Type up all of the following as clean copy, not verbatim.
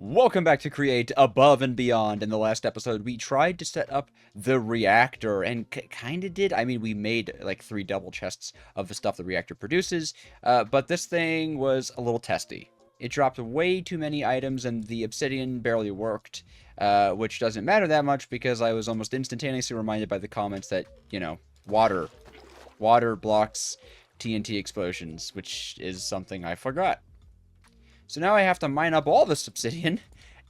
Welcome back to Create Above and Beyond. In the last episode, we tried to set up the reactor and kind of did. I mean, we made like 3 double chests of the stuff the reactor produces, but this thing was a little testy. It dropped way too many items and the obsidian barely worked, which doesn't matter that much because I was almost instantaneously reminded by the comments that, water. Water blocks TNT explosions, which is something I forgot. So now I have to mine up all this obsidian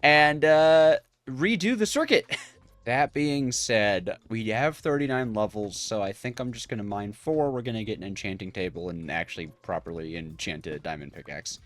and redo the circuit. That being said, we have 39 levels, so I think I'm just going to mine 4. We're going to get an enchanting table and actually properly enchant a diamond pickaxe.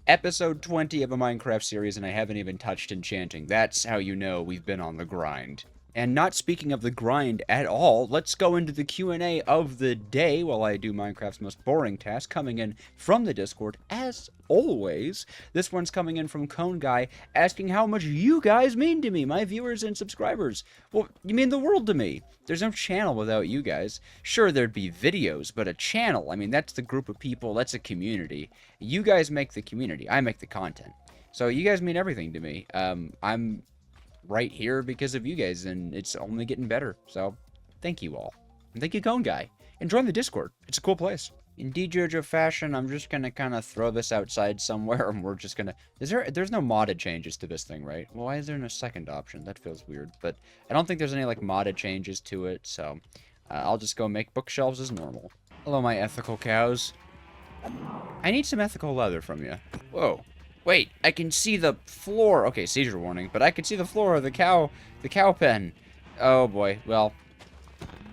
Episode 20 of a Minecraft series, and I haven't even touched enchanting. That's how you know we've been on the grind. And not speaking of the grind at all, let's go into the Q&A of the day while I do Minecraft's most boring task, coming in from the Discord, as always. This one's coming in from Cone Guy, asking how much you guys mean to me, my viewers and subscribers. Well, you mean the world to me. There's no channel without you guys. Sure, there'd be videos, but a channel, I mean, that's the group of people, that's a community. You guys make the community, I make the content. So you guys mean everything to me. I'm right here because of you guys, and it's only getting better. So thank you all, and thank you, Cone Guy, and join the Discord. It's a cool place. In Dejojo fashion, I'm just gonna kind of throw this outside somewhere, and we're just gonna... There's no modded changes to this thing, right? Well, why is there no second option? That feels weird, but I don't think there's any like modded changes to it, so I'll just go make bookshelves as normal. Hello, my ethical cows. I need some ethical leather from you. Whoa. Wait, I can see the floor. Okay, seizure warning, but I can see the floor of the cow pen. Oh boy, well,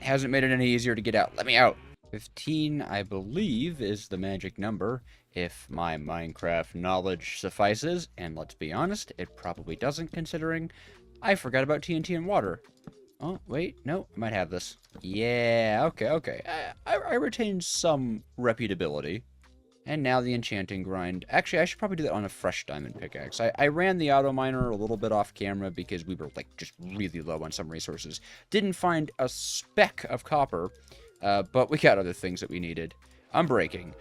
hasn't made it any easier to get out. Let me out. 15, I believe, is the magic number, if my Minecraft knowledge suffices, and let's be honest, it probably doesn't, considering I forgot about TNT and water. Oh, wait, no, I might have this. Yeah, okay. I retain some reputability. And now the enchanting grind. Actually, I should probably do that on a fresh diamond pickaxe. I ran the auto miner a little bit off camera because we were, like, just really low on some resources. Didn't find a speck of copper, but we got other things that we needed. I'm breaking.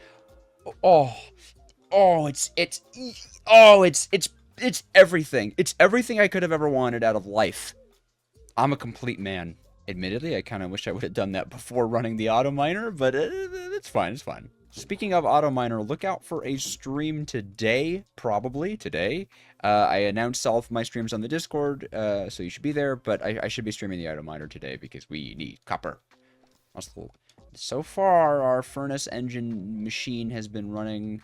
It's everything. It's everything I could have ever wanted out of life. I'm a complete man. Admittedly, I kind of wish I would have done that before running the auto miner, but it's fine, it's fine. Speaking of auto miner, look out for a stream today, probably today. I announced all of my streams on the Discord, so you should be there, but I should be streaming the auto miner today because we need copper. So far, our furnace engine machine has been running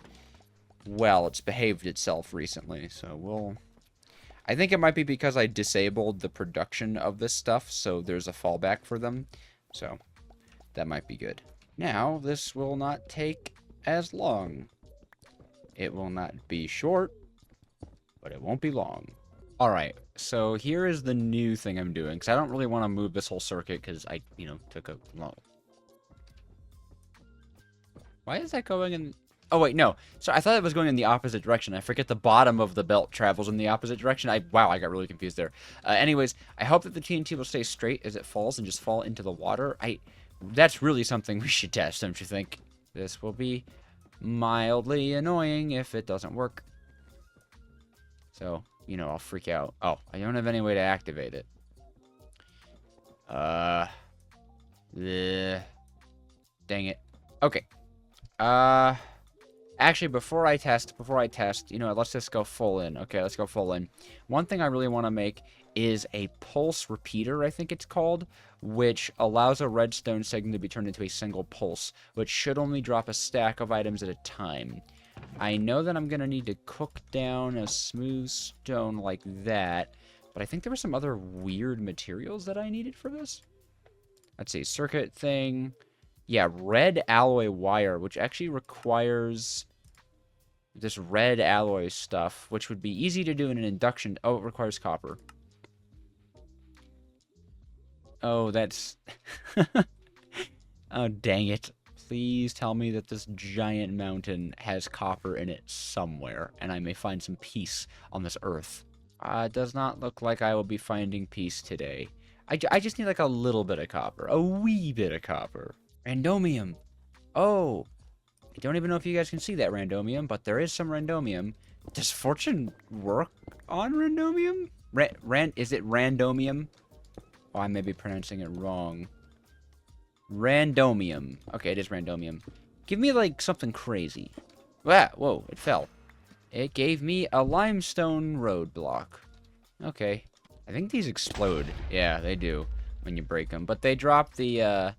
well. It's behaved itself recently, so I think it might be because I disabled the production of this stuff, so there's a fallback for them. So that might be good. Now, this will not take as long. It will not be short, but it won't be long. Alright, so here is the new thing I'm doing, because I don't really want to move this whole circuit, because I, took a long... Why is that going in... Oh, wait, no. So I thought it was going in the opposite direction. I forget the bottom of the belt travels in the opposite direction. Wow, I got really confused there. Anyways, I hope that the TNT will stay straight as it falls and just fall into the water. That's really something we should test, don't you think? This will be mildly annoying if it doesn't work. So, I'll freak out. Oh, I don't have any way to activate it. Dang it. Okay. Actually, before I test, let's just go full in. Okay, let's go full in. One thing I really want to make is a pulse repeater, I think it's called, which allows a redstone signal to be turned into a single pulse, which should only drop a stack of items at a time. I know that I'm going to need to cook down a smooth stone like that, but I think there were some other weird materials that I needed for this. Let's see, circuit thing. Yeah, red alloy wire, which actually requires this red alloy stuff, which would be easy to do in an induction. Oh, it requires copper. Oh, that's... Oh, dang it. Please tell me that this giant mountain has copper in it somewhere, and I may find some peace on this earth. It does not look like I will be finding peace today. I just need like a little bit of copper. A wee bit of copper. Randomium. Oh, I don't even know if you guys can see that randomium, but there is some randomium. Does fortune work on randomium? Is it randomium? Oh, I may be pronouncing it wrong. Randomium. Okay, it is randomium. Give me, like, something crazy. Ah, whoa, it fell. It gave me a limestone roadblock. Okay. I think these explode. Yeah, they do when you break them. But they drop the,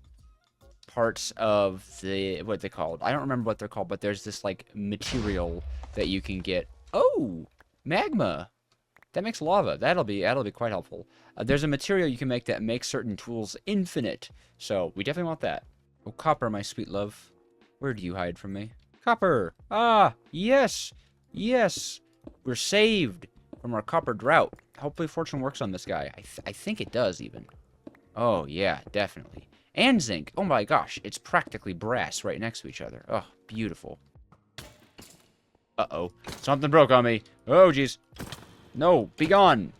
parts of the... what they called. I don't remember what they're called, but there's this, like, material that you can get. Oh! Magma! That makes lava. That'll be quite helpful. There's a material you can make that makes certain tools infinite. So, we definitely want that. Oh, copper, my sweet love. Where do you hide from me? Copper! Ah! Yes! Yes! We're saved from our copper drought. Hopefully fortune works on this guy. I think it does, even. Oh, yeah, definitely. And zinc. Oh my gosh, it's practically brass right next to each other. Oh, beautiful. Uh-oh. Something broke on me. Oh, jeez. No, be gone.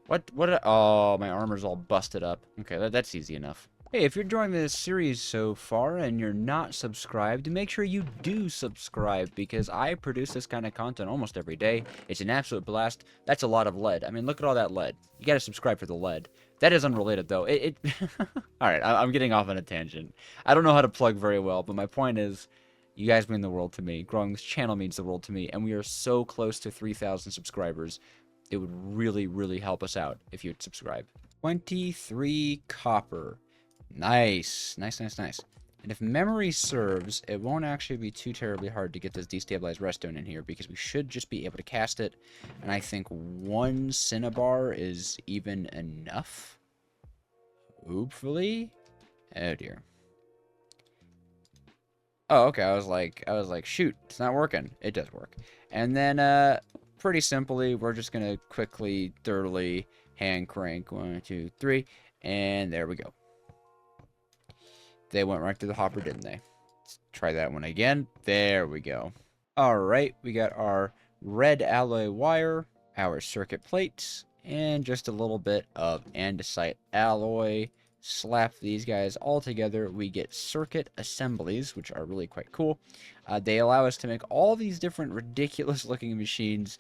What? Oh, my armor's all busted up. Okay, that's easy enough. Hey, if you're enjoying this series so far and you're not subscribed, make sure you do subscribe, because I produce this kind of content almost every day. It's an absolute blast. That's a lot of lead. I mean, look at all that lead. You gotta subscribe for the lead. That is unrelated, though. Alright, I'm getting off on a tangent. I don't know how to plug very well, but my point is, you guys mean the world to me. Growing this channel means the world to me, and we are so close to 3,000 subscribers. It would really, really help us out if you'd subscribe. 23 copper. Nice. Nice, nice, nice. And if memory serves, it won't actually be too terribly hard to get this destabilized redstone in here, because we should just be able to cast it. And I think one cinnabar is even enough. Hopefully. Oh dear. Oh, okay. I was like, shoot, it's not working. It does work. And then, pretty simply, we're just gonna quickly, thoroughly hand crank 1, 2, 3, and there we go. They went right through the hopper, didn't they? Let's try that one again. There we go. Alright, we got our red alloy wire, our circuit plates, and just a little bit of andesite alloy. Slap these guys all together. We get circuit assemblies, which are really quite cool. They allow us to make all these different ridiculous looking machines.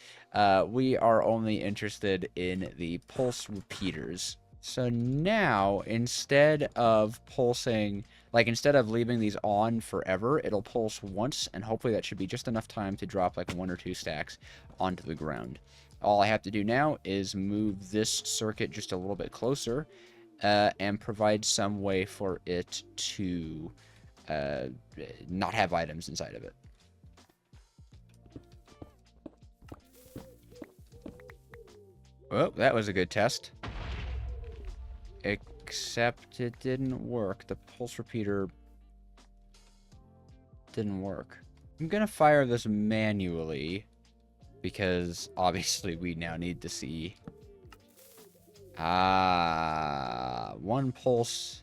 We are only interested in the pulse repeaters. So now, instead of pulsing, like instead of leaving these on forever, it'll pulse once, and hopefully that should be just enough time to drop like 1 or 2 stacks onto the ground. All I have to do now is move this circuit just a little bit closer, and provide some way for it to not have items inside of it. Well, that was a good test. Except it didn't work. The pulse repeater didn't work. I'm gonna fire this manually, because obviously we now need to see. One pulse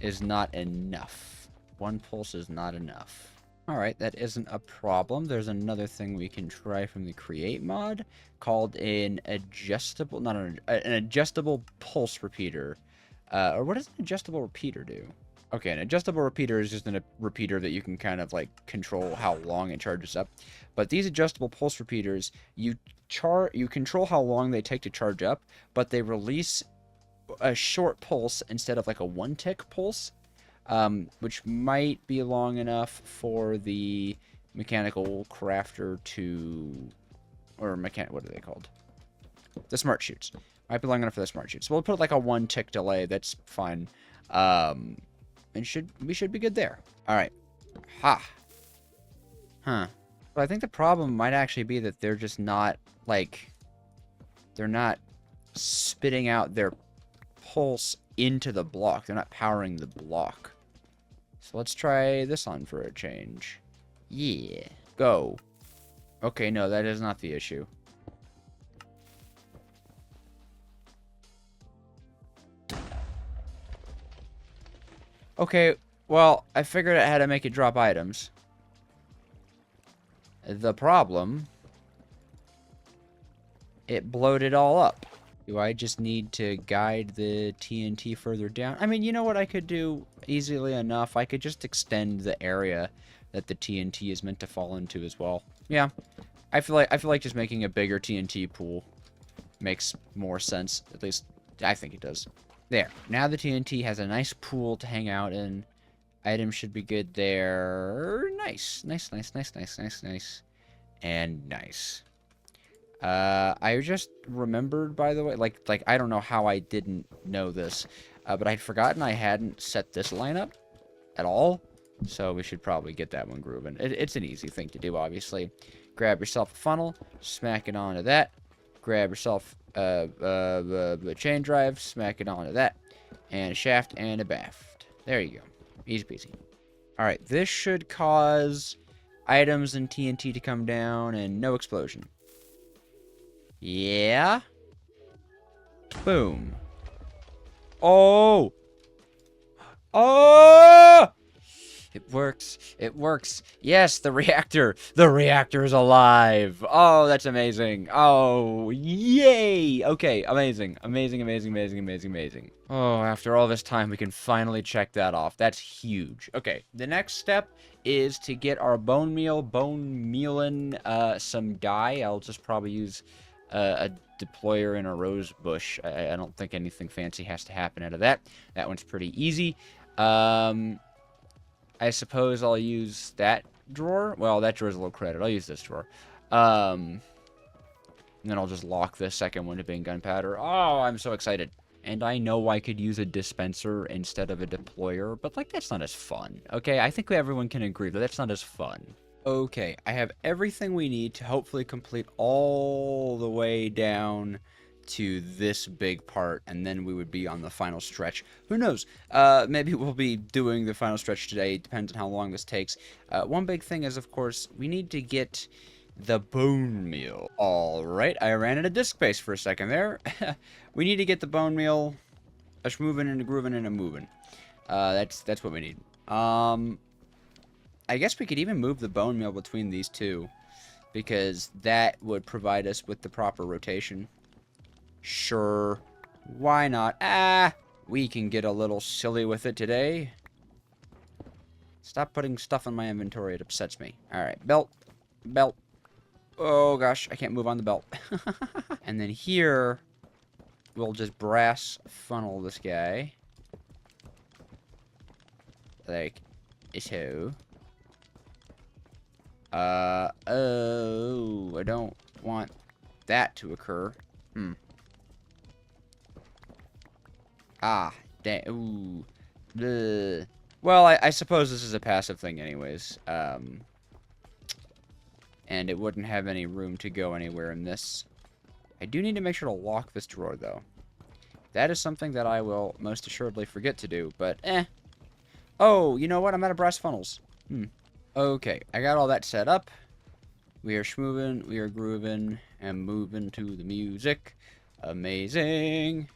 is not enough. One pulse is not enough. Alright, that isn't a problem. There's another thing we can try from the create mod called an adjustable, not an adjustable pulse repeater. Or what does an adjustable repeater do? Okay, an adjustable repeater is just a repeater that you can kind of like control how long it charges up. But these adjustable pulse repeaters, you control how long they take to charge up, but they release a short pulse instead of like a 1-tick pulse. Which might be long enough for the mechanical crafter to, or what are they called? The smart shoots. Might be long enough for the smart shoots. So we'll put like a 1-tick delay. That's fine. And we should be good there. All right. Ha. Huh. But I think the problem might actually be that they're just not like, they're not spitting out their pulse into the block. They're not powering the block. So let's try this on for a change. Yeah. Go. Okay, no, that is not the issue. Okay, well, I figured out how to make it drop items. The problem, it blowed it all up. Do I just need to guide the TNT further down? I mean, you know what I could do easily enough? I could just extend the area that the TNT is meant to fall into as well. Yeah, I feel like just making a bigger TNT pool makes more sense. At least I think it does. There. Now the TNT has a nice pool to hang out in. Items should be good there. Nice. Nice, nice, nice, nice, nice, nice. And nice. I just remembered, by the way, like I don't know how I didn't know this, but I'd forgotten I hadn't set this lineup at all. So we should probably get that one grooving. It's an easy thing to do, obviously. Grab yourself a funnel, smack it onto that. Grab yourself a chain drive, smack it onto that. And a shaft and a baft. There you go. Easy peasy. Alright, this should cause items and TNT to come down and no explosion. Yeah? Boom. Oh! Oh! It works. It works. Yes, the reactor. The reactor is alive. Oh, that's amazing. Oh, yay. Okay, amazing. Amazing, amazing, amazing, amazing, amazing. Oh, after all this time, we can finally check that off. That's huge. Okay, the next step is to get our bone mealing some dye. I'll just probably use a deployer and a rose bush. I don't think anything fancy has to happen out of that. That one's pretty easy. I suppose I'll use that drawer. Well, that drawer's a little crowded. I'll use this drawer. And then I'll just lock this second one to being gunpowder. Oh, I'm so excited. And I know I could use a dispenser instead of a deployer, but, like, that's not as fun. Okay, I think everyone can agree that that's not as fun. Okay, I have everything we need to hopefully complete all the way down to this big part, and then we would be on the final stretch. Who knows? Maybe we'll be doing the final stretch today. Depends on how long this takes. One big thing is, of course, we need to get the bone meal. All right, I ran out of disk space for a second there. We need to get the bone meal a schmovin' and a groovin' and a movin'. That's what we need. I guess we could even move the bone meal between these two, because that would provide us with the proper rotation. Sure. Why not? Ah! We can get a little silly with it today. Stop putting stuff in my inventory. It upsets me. Alright, belt. Belt. Oh, gosh. I can't move on the belt. And then here, we'll just brass funnel this guy. Like so. Oh, I don't want that to occur. Ah, dang. Ooh. Bleh. Well, I suppose this is a passive thing anyways. And it wouldn't have any room to go anywhere in this. I do need to make sure to lock this drawer, though. That is something that I will most assuredly forget to do, but Oh, you know what? I'm out of brass funnels. Okay, I got all that set up. We are schmoving, we are grooving, and moving to the music. Amazing.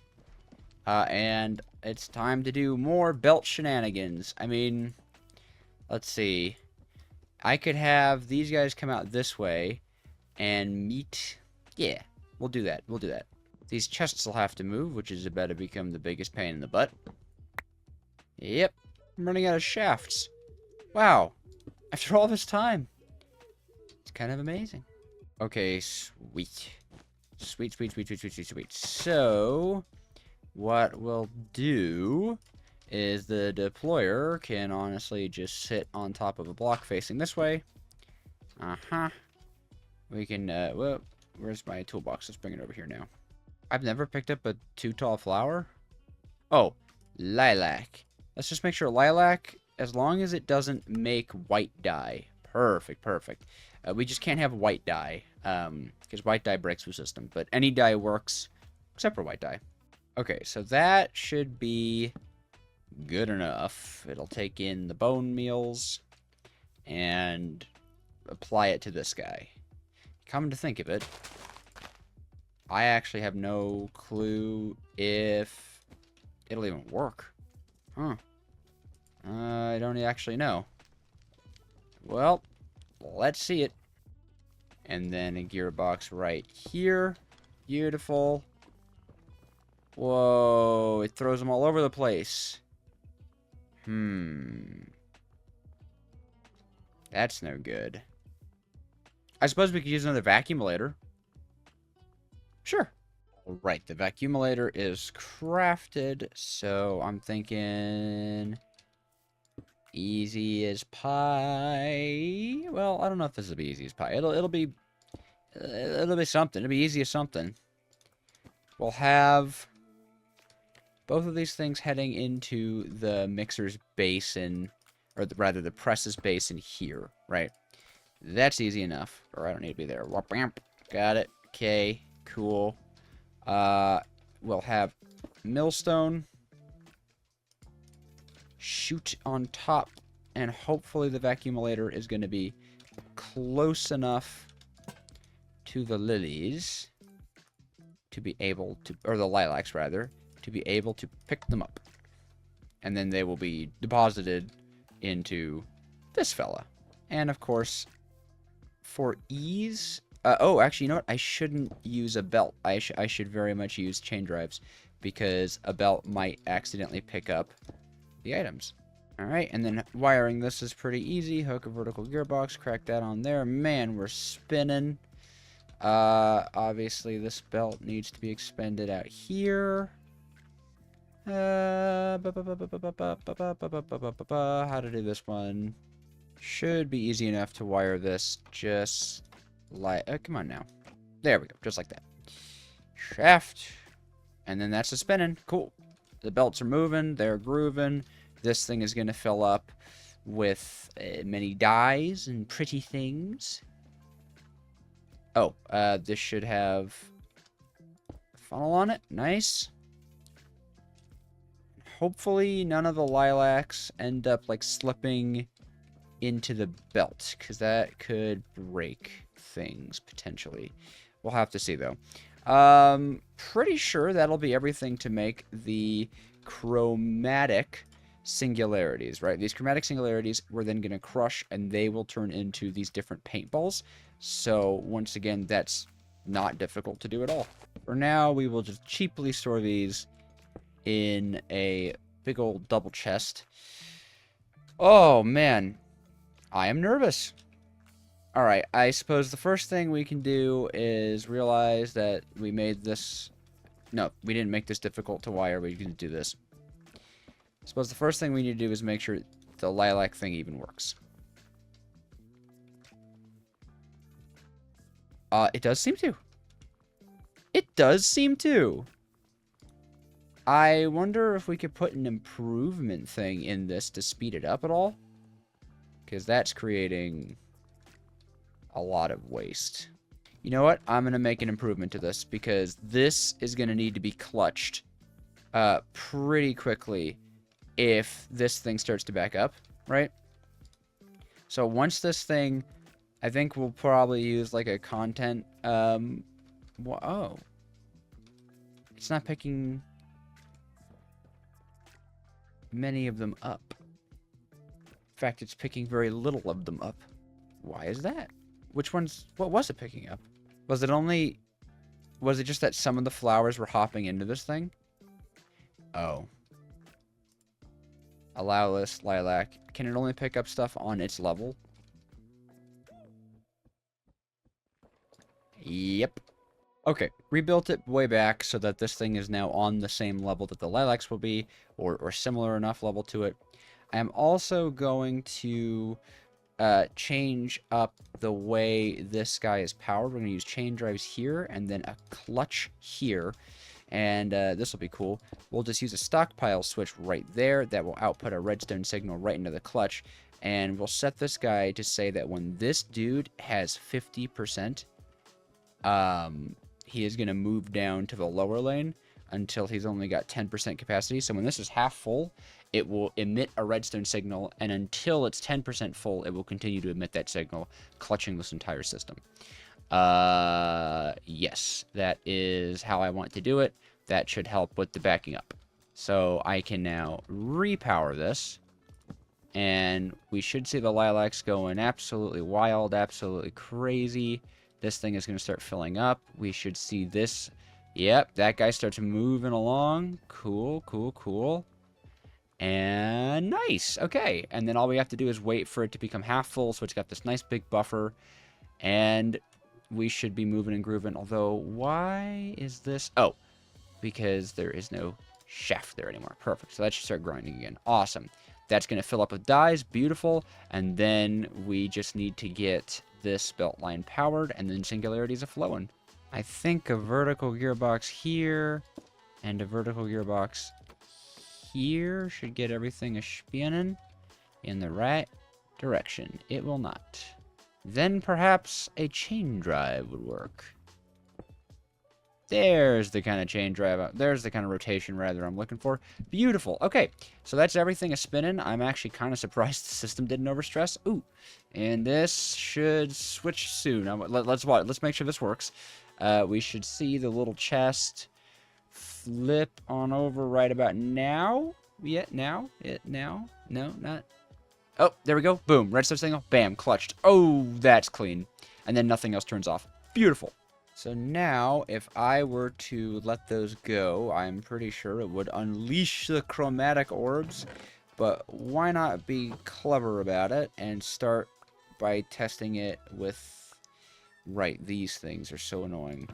And it's time to do more belt shenanigans. I mean, let's see. I could have these guys come out this way and meet. Yeah, we'll do that. We'll do that. These chests will have to move, which is about to become the biggest pain in the butt. Yep, I'm running out of shafts. Wow, after all this time. It's kind of amazing. Okay, sweet. Sweet, sweet, sweet, sweet, sweet, sweet, sweet. So, what we'll do is the deployer can honestly just sit on top of a block facing this way. We can, well, where's my toolbox? Let's bring it over here now. I've never picked up a too tall flower. Oh, lilac. Let's just make sure lilac, as long as it doesn't make white dye. Perfect, perfect. We just can't have white dye, because white dye breaks the system. But any dye works, except for white dye. Okay, so that should be good enough. It'll take in the bone meals and apply it to this guy. Come to think of it, I actually have no clue if it'll even work. Huh. I don't actually know. Well, let's see it. And then a gearbox right here. Beautiful. Whoa, it throws them all over the place. That's no good. I suppose we could use another vacuumulator. Sure. All right, the vacuumulator is crafted, so I'm thinking easy as pie. Well, I don't know if this will be easy as pie. It'll be something. It'll be easy as something. We'll have both of these things heading into the mixer's basin, or rather the press's basin here, right? That's easy enough. Or I don't need to be there. Got it. Okay, cool. We'll have millstone, chute on top, and hopefully the vacuumulator is going to be close enough to the lilies to be able to, or the lilacs rather, to be able to pick them up. And then they will be deposited into this fella. And of course, for ease, oh, actually, you know what? I shouldn't use a belt. I should very much use chain drives, because a belt might accidentally pick up the items. Alright, and then wiring this is pretty easy. Hook a vertical gearbox, crack that on there. Man, we're spinning. Obviously, this belt needs to be expended out here. How to do this one? Should be easy enough to wire this just like... come on now. There we go, just like that. Shaft. And then that's the spinning. Cool. The belts are moving, they're grooving. This thing is going to fill up with many dies and pretty things. Oh, this should have a funnel on it. Nice. Hopefully none of the lilacs end up like slipping into the belt, because that could break things potentially. We'll have to see though. Pretty sure that'll be everything to make the chromatic singularities, right? These chromatic singularities we're then going to crush, and they will turn into these different paintballs. So once again, that's not difficult to do at all. For now, we will just cheaply store these in a big old double chest. Oh man, I am nervous. Alright, I suppose the first thing we can do is realize that we made this... No, we didn't make this difficult to wire. We can do this. I suppose the first thing we need to do is make sure the lilac thing even works. It does seem to. It does seem to. I wonder if we could put an improvement thing in this to speed it up at all. Because that's creating a lot of waste. You know what? I'm going to make an improvement to this, because this is going to need to be clutched pretty quickly if this thing starts to back up, right? So once this thing, I think we'll probably use like a content, oh. It's not picking many of them up. In fact, it's picking very little of them up. Why is that? Which ones, what was it picking up? Was it just that some of the flowers were hopping into this thing? Oh. Allow list, lilac. Can it only pick up stuff on its level? Yep. Okay, rebuilt it way back so that this thing is now on the same level that the lilacs will be, or similar enough level to it. I am also going to change up the way this guy is powered. We're going to use chain drives here, and then a clutch here. And this will be cool. We'll just use a stockpile switch right there that will output a redstone signal right into the clutch. And we'll set this guy to say that when this dude has 50%, he is going to move down to the lower lane until he's only got 10% capacity. So when this is half full, it will emit a redstone signal, and until it's 10% full, it will continue to emit that signal, clutching this entire system. Yes, that is how I want to do it. That should help with the backing up. So I can now repower this, and we should see the lilacs going absolutely wild, absolutely crazy. This thing is going to start filling up. We should see this. Yep, that guy starts moving along. Cool, cool, cool. And nice. Okay, and then all we have to do is wait for it to become half full, so it's got this nice big buffer. And we should be moving and grooving. Although, why is this? Oh, because there is no shaft there anymore. Perfect. So that should start grinding again. Awesome. That's going to fill up with dyes. Beautiful. And then we just need to get this belt line powered, and then singularities are flowing. I think a vertical gearbox here and a vertical gearbox here should get everything a-spinning in the right direction. It will not. Then perhaps a chain drive would work. There's the kind of chain drive. There's the kind of rotation, rather, I'm looking for. Beautiful. Okay, so that's everything a-spinning. I'm actually kind of surprised the system didn't overstress. Ooh, and this should switch soon. Let's watch. Let's make sure this works. We should see the little chest flip on over right about now. Yeah, now? Now? No, not. Oh, there we go. Boom. Redstone signal. Bam. Clutched. Oh, that's clean. And then nothing else turns off. Beautiful. So now, if I were to let those go, I'm pretty sure it would unleash the chromatic orbs. But why not be clever about it and start by testing it with... Right, these things are so annoying.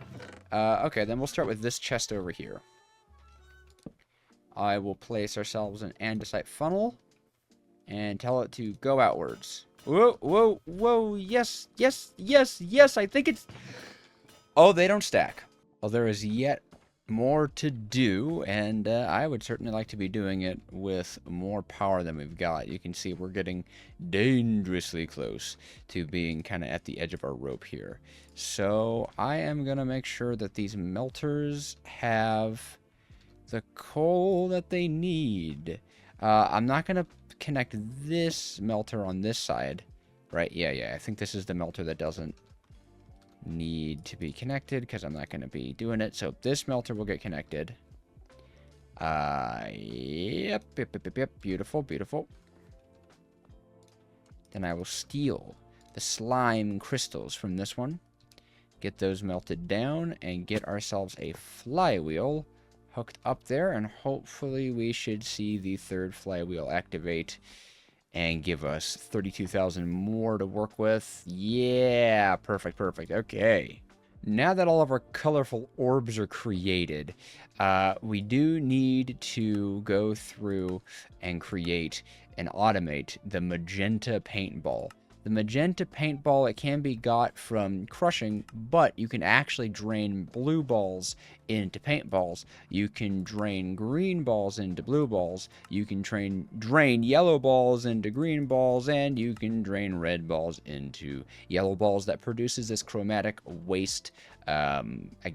Okay, then we'll start with this chest over here. I will place ourselves an andesite funnel and tell it to go outwards. Whoa, whoa, whoa, yes, yes, yes, yes, I think it's... Oh, they don't stack. Well, there is yet more to do, and I would certainly like to be doing it with more power than we've got. You can see we're getting dangerously close to being kind of at the edge of our rope here. So I am going to make sure that these melters have the coal that they need. I'm not going to connect this melter on this side. Right, yeah, I think this is the melter that doesn't need to be connected because I'm not going to be doing it. So this melter will get connected. Yep. Beautiful, beautiful. Then I will steal the slime crystals from this one. Get those melted down and get ourselves a flywheel hooked up there. And hopefully we should see the third flywheel activate and give us 32,000 more to work with. Yeah, perfect, perfect. Okay. Now that all of our colorful orbs are created, we do need to go through and create and automate the Magenta paintball. The Magenta paintball, it can be got from crushing, but you can actually drain blue balls into paintballs. You can drain green balls into blue balls. You can drain yellow balls into green balls, and you can drain red balls into yellow balls. That produces this chromatic waste, I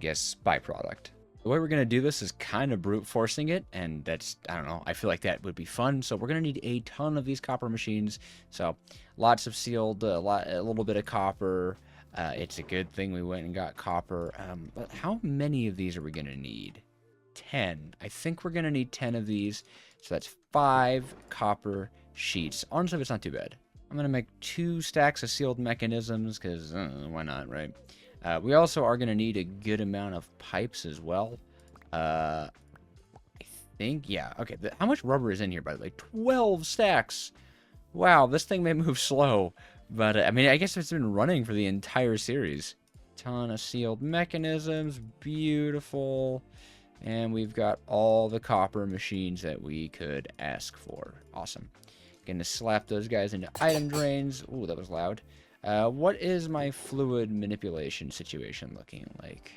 guess, byproduct. The way we're going to do this is kind of brute forcing it, and that's, I don't know, I feel like that would be fun. So we're going to need a ton of these copper machines. So lots of sealed, a little bit of copper. It's a good thing we went and got copper. But how many of these are we going to need? 10. I think we're going to need 10 of these. So that's 5 copper sheets. Honestly, it's not too bad. I'm going to make 2 stacks of sealed mechanisms because why not, right? We also are going to need a good amount of pipes as well. I think, yeah. Okay, how much rubber is in here, by the way? 12 stacks. Wow, this thing may move slow. But, I mean, I guess it's been running for the entire series. Ton of sealed mechanisms. Beautiful. And we've got all the copper machines that we could ask for. Awesome. Gonna slap those guys into item drains. Ooh, that was loud. What is my fluid manipulation situation looking like?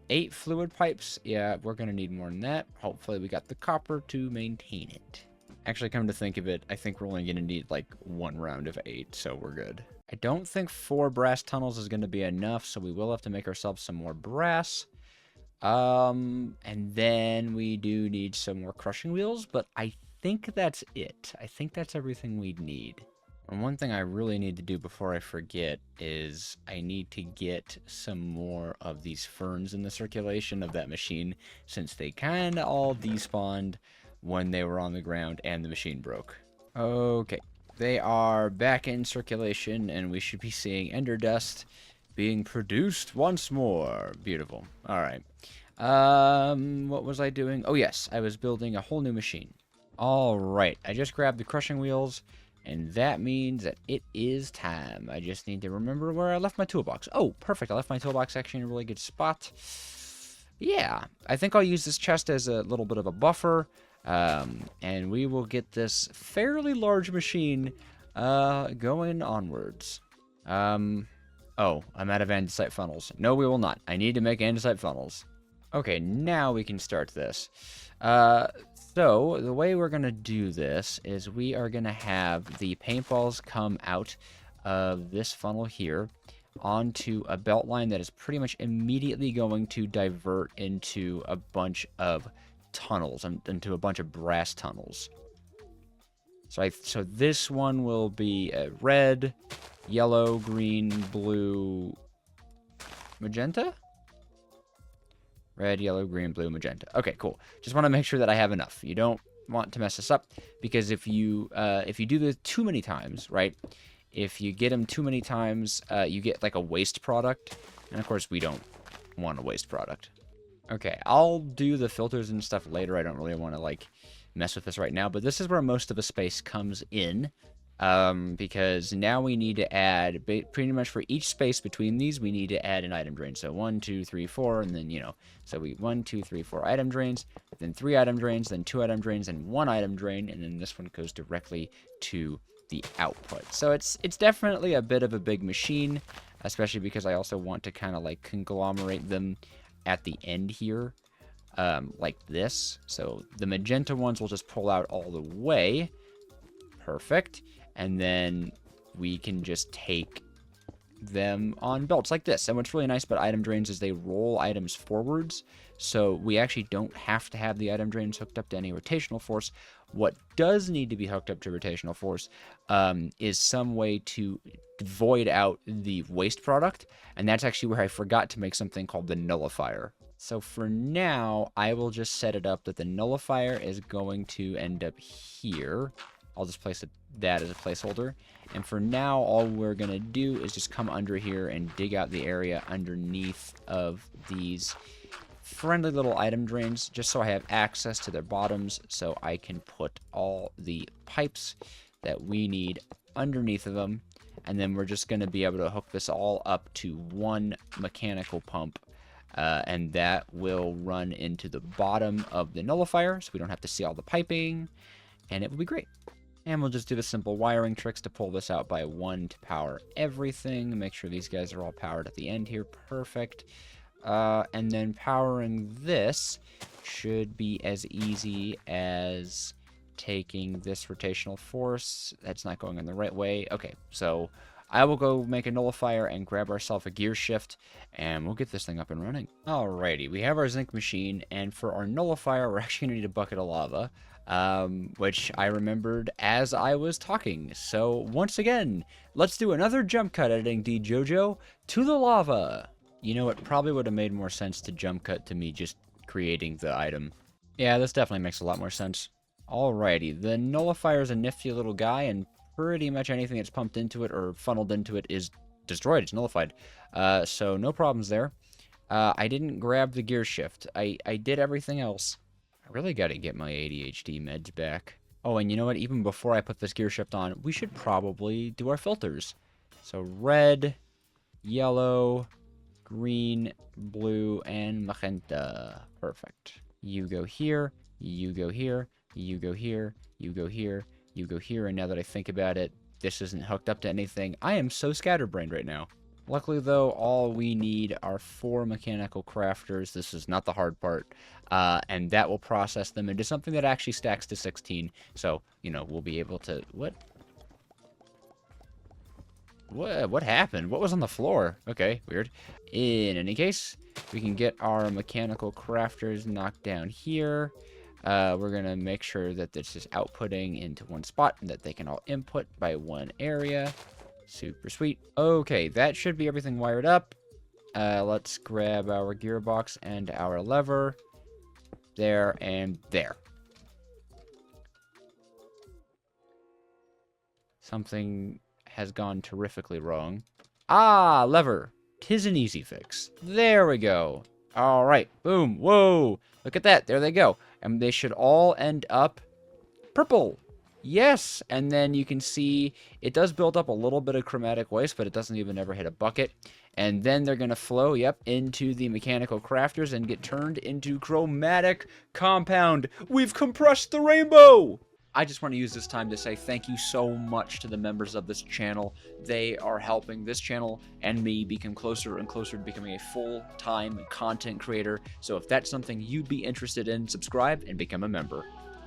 8 fluid pipes. Yeah, we're going to need more than that. Hopefully we got the copper to maintain it. Actually, come to think of it, I think we're only going to need like 1 round of 8, so we're good. I don't think 4 brass tunnels is going to be enough, so we will have to make ourselves some more brass. And then we do need some more crushing wheels, but I think that's it. I think that's everything we need. And one thing I really need to do before I forget is I need to get some more of these ferns in the circulation of that machine, since they kind of all despawned when they were on the ground and the machine broke. Okay, they are back in circulation, and we should be seeing ender dust being produced once more. Beautiful. All right. What was I doing? Oh, yes, I was building a whole new machine. All right, I just grabbed the crushing wheels, And that means that it is time. I just need to remember where I left my toolbox. Oh, perfect. I left my toolbox actually in a really good spot. Yeah, I think I'll use this chest as a little bit of a buffer. And we will get this fairly large machine going onwards. Oh, I'm out of andesite funnels. No, we will not. I need to make andesite funnels. Okay, now we can start this. So the way we're going to do this is we are going to have the paintballs come out of this funnel here onto a belt line that is pretty much immediately going to divert into a bunch of tunnels, into a bunch of brass tunnels. So this one will be red, yellow, green, blue, magenta? Red, yellow, green, blue, magenta. Okay, cool. Just want to make sure that I have enough. You don't want to mess this up, because if you do this too many times, right? If you get them too many times, you get like a waste product, and of course we don't want a waste product. Okay, I'll do the filters and stuff later. I don't really want to like mess with this right now, but this is where most of the space comes in. Because now we need to add, pretty much for each space between these, we need to add an item drain. So 1, 2, 3, 4, and then, so we 1, 2, 3, 4 item drains, then 3 item drains, then 2 item drains, and 1 item drain, and then this one goes directly to the output. So it's definitely a bit of a big machine, especially because I also want to kind of like conglomerate them at the end here, like this. So the magenta ones will just pull out all the way. Perfect. And then we can just take them on belts like this. And what's really nice about item drains is they roll items forwards. So we actually don't have to have the item drains hooked up to any rotational force. What does need to be hooked up to rotational force is some way to void out the waste product. And that's actually where I forgot to make something called the nullifier. So for now, I will just set it up that the nullifier is going to end up here. I'll just place that as a placeholder. And for now, all we're going to do is just come under here and dig out the area underneath of these friendly little item drains, just so I have access to their bottoms, so I can put all the pipes that we need underneath of them. And then we're just going to be able to hook this all up to one mechanical pump. And that will run into the bottom of the nullifier, so we don't have to see all the piping. And it will be great. And we'll just do the simple wiring tricks to pull this out by 1 to power everything. Make sure these guys are all powered at the end here. Perfect. And then powering this should be as easy as taking this rotational force. That's not going in the right way. Okay, so I will go make a nullifier and grab ourselves a gear shift, and we'll get this thing up and running. Alrighty, we have our zinc machine, and for our nullifier, we're actually going to need a bucket of lava. Which I remembered as I was talking. So once again, let's do another jump cut editing Dejojo to the lava. You know, it probably would have made more sense to jump cut to me just creating the item. Yeah, this definitely makes a lot more sense. Alrighty, the nullifier is a nifty little guy, and pretty much anything that's pumped into it or funneled into it is destroyed. It's nullified. So no problems there. I didn't grab the gear shift. I did everything else. I really got to get my ADHD meds back. Oh, and you know what? Even before I put this gear shift on, we should probably do our filters. So red, yellow, green, blue, and magenta. Perfect. You go here, you go here, you go here, you go here, you go here, and now that I think about it, this isn't hooked up to anything. I am so scatterbrained right now. Luckily, though, all we need are 4 mechanical crafters. This is not the hard part. And that will process them into something that actually stacks to 16. So, we'll be able to... What happened? What was on the floor? Okay, weird. In any case, we can get our mechanical crafters knocked down here. We're going to make sure that this is outputting into one spot and that they can all input by one area. Super sweet. Okay, that should be everything wired up. Let's grab our gearbox and our lever. There and there. Something has gone terrifically wrong. Ah, lever. 'Tis an easy fix. There we go. All right. Boom. Whoa. Look at that. There they go. And they should all end up purple. Yes, and then you can see it does build up a little bit of chromatic waste, but it doesn't even ever hit a bucket. And then they're going to flow, yep, into the mechanical crafters and get turned into chromatic compound. We've compressed the rainbow! I just want to use this time to say thank you so much to the members of this channel. They are helping this channel and me become closer and closer to becoming a full-time content creator. So if that's something you'd be interested in, subscribe and become a member.